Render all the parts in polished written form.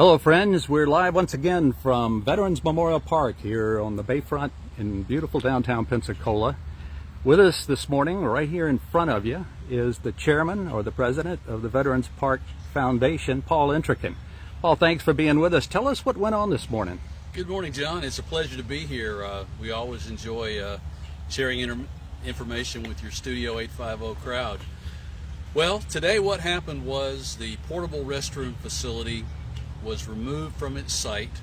Hello friends, we're live once again from Veterans Memorial Park here on the bayfront in beautiful downtown Pensacola. With us this morning, right here in front of you, is the chairman or the president of the Veterans Park Foundation, Paul Intrican. Paul, thanks for being with us. Tell us what went on this morning. Good morning, John. It's a pleasure to be here. We always enjoy sharing information with your Studio 850 crowd. Well, today what happened was the portable restroom facility was removed from its site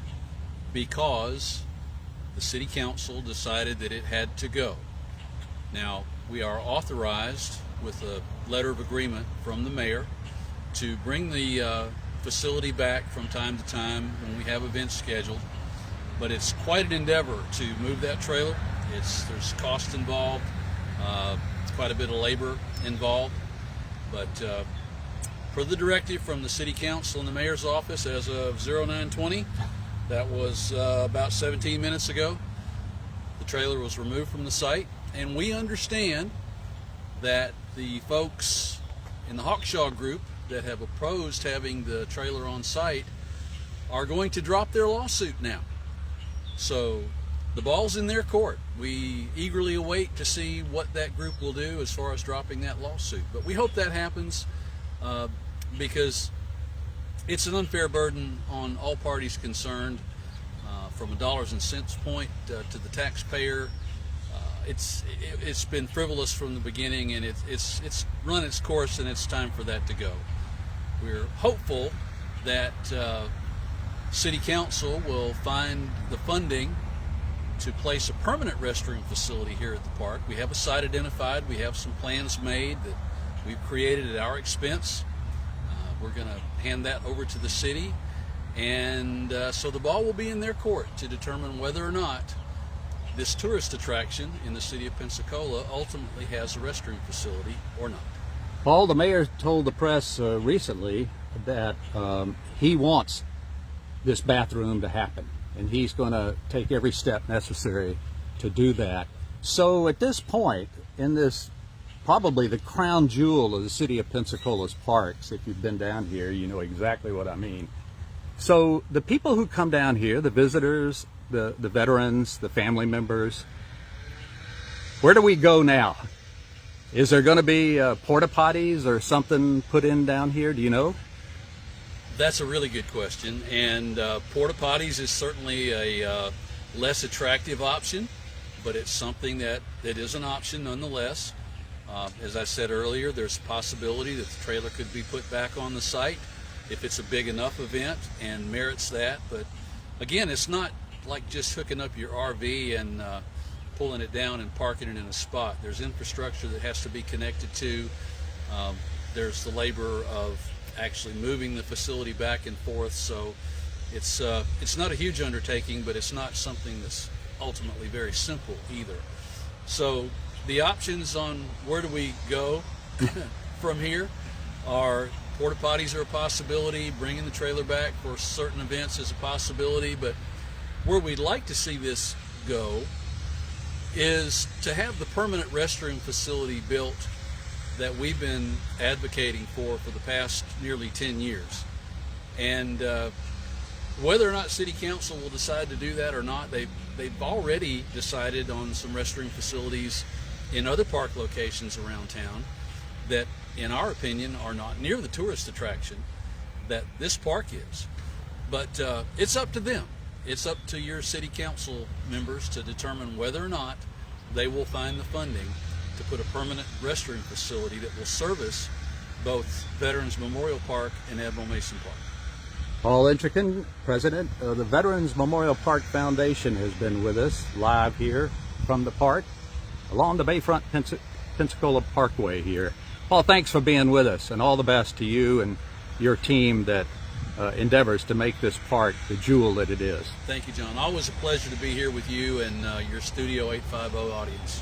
because the City Council decided that it had to go. Now, we are authorized with a letter of agreement from the mayor to bring the facility back from time to time when we have events scheduled, but it's quite an endeavor to move that trailer. There's cost involved, quite a bit of labor involved, but per the directive from the City Council and the Mayor's office as of 0920, that was about 17 minutes ago, the trailer was removed from the site. And we understand that the folks in the Hawkshaw group that have opposed having the trailer on site are going to drop their lawsuit now. So the ball's in their court. We eagerly await to see what that group will do as far as dropping that lawsuit. But we hope that happens because it's an unfair burden on all parties concerned, from a dollars and cents point to the taxpayer. It's been frivolous from the beginning, and it's run its course, and it's time for that to go. We're hopeful that City Council will find the funding to place a permanent restroom facility here at the park. We have a site identified. We have some plans made that we've created at our expense. We're going to hand that over to the city, and so the ball will be in their court to determine whether or not this tourist attraction in the city of Pensacola ultimately has a restroom facility or not. Paul, the mayor told the press recently that he wants this bathroom to happen, and he's going to take every step necessary to do that. So at this point, in this probably the crown jewel of the city of Pensacola's parks, if you've been down here, you know exactly what I mean. So the people who come down here, the visitors, the veterans, the family members, where do we go now? Is there going to be porta potties or something put in down here? Do you know? That's a really good question, and porta potties is certainly a less attractive option, but it's something that is an option nonetheless. As I said earlier, there's a possibility that the trailer could be put back on the site if it's a big enough event and merits that. But again, it's not like just hooking up your RV and pulling it down and parking it in a spot. There's infrastructure that has to be connected to. There's the labor of actually moving the facility back and forth. So it's not a huge undertaking, but it's not something that's ultimately very simple either. So the options on where do we go from here are porta potties are a possibility, bringing the trailer back for certain events is a possibility, but where we'd like to see this go is to have the permanent restroom facility built that we've been advocating for the past nearly 10 years. And whether or not City Council will decide to do that or not, they've already decided on some restroom facilities in other park locations around town that, in our opinion, are not near the tourist attraction that this park is. But it's up to them. It's up to your City Council members to determine whether or not they will find the funding to put a permanent restroom facility that will service both Veterans Memorial Park and Admiral Mason Park. Paul Intrican, president of the Veterans Memorial Park Foundation, has been with us live here from the park along the Bayfront Pensacola Parkway here. Paul, thanks for being with us, and all the best to you and your team that endeavors to make this park the jewel that it is. Thank you, John. Always a pleasure to be here with you and your Studio 850 audience.